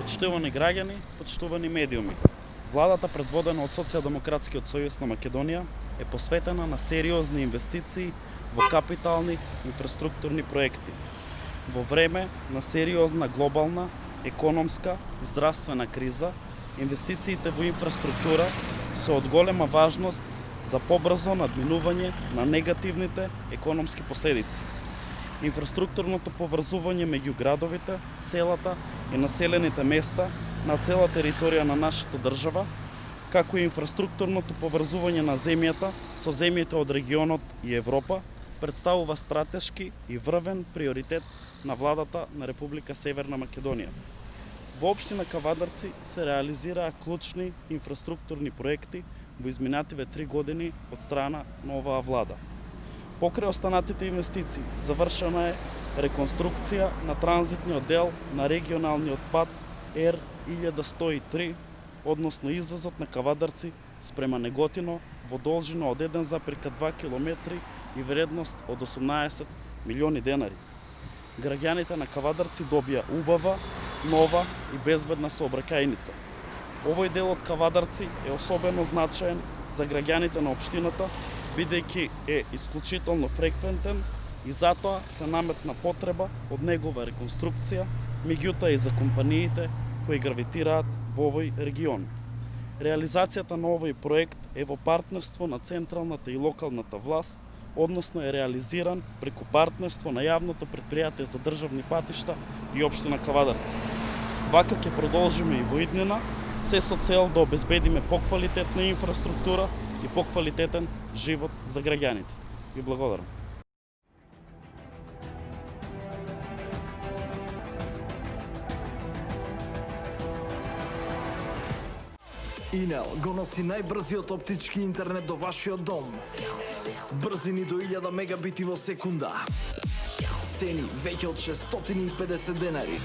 Почитувани граѓани, почитувани медиуми. Владата, предводена од Социјалдемократскиот сојуз на Македонија, е посветена на сериозни инвестиции во капитални инфраструктурни проекти. Во време на сериозна глобална, економска и здравствена криза, инвестициите во инфраструктура се од голема важност за побрзо надминување на негативните економски последици. Инфраструктурното поврзување меѓу градовите, селата и населените места на цела територија на нашата држава, како и инфраструктурното поврзување на земјата со земјите од регионот и Европа, представува стратешки и врвен приоритет на владата на Република Северна Македонија. Во општина Кавадарци се реализираа клучни инфраструктурни проекти во изминативе 3 години од страна на оваа влада. Покрај останатите инвестиции, завршена е реконструкција на транзитниот дел на регионалниот пат Р1103, односно излазот на Кавадарци спрема Неготино во должина од 1,2 км и вредност од 18 милиони денари. Граѓаните на Кавадарци добија убава, нова и безбедна сообраќајница. Овој дел од Кавадарци е особено значаен за граѓаните на општината, бидејќи е исклучително фреквентен и затоа се наметна потреба од негова реконструкција, меѓутоа и за компаниите кои гравитираат во овој регион. Реализацијата на овој проект е во партнерство на централната и локалната власт, односно е реализиран преку партнерство на јавното претпријатие за државни патишта и општина Кавадарци. Вака ќе продолжиме и во иднина, се со цел да обезбедиме поквалитетна инфраструктура и поквалитетен живот за граѓаните. Ви благодарам. Инел го носи најбрзиот оптички интернет до вашиот дом. Брзини до 1000 мегабити во секунда. Цени веќе од 650 денари.